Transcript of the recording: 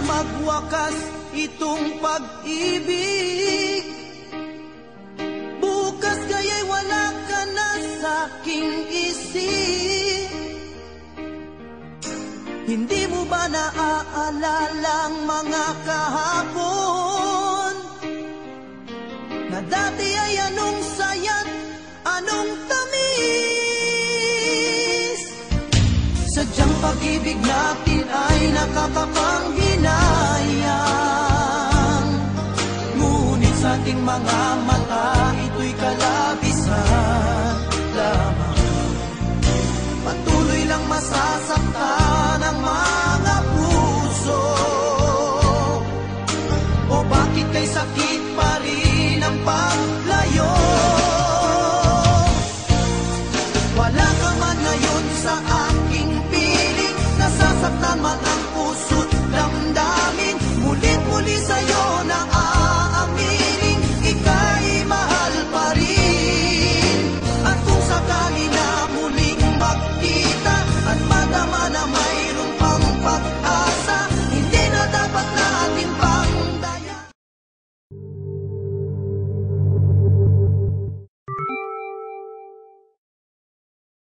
Magwakas itong pag-ibig, bukas kaya'y wala ka na sa'king isip. Hindi mo ba naaalala ang mga kahapon na dati ay anong saya't anong tamis? Sadyang pag-ibig natin ay nakakapanghinayang, ngunit sa ating mga mata ito'y kalabisan lamang. Patuloy lang masasaktan ang mga puso. O bakit kay sakit pa rin ang paglayo? Wala ka man ngayon sa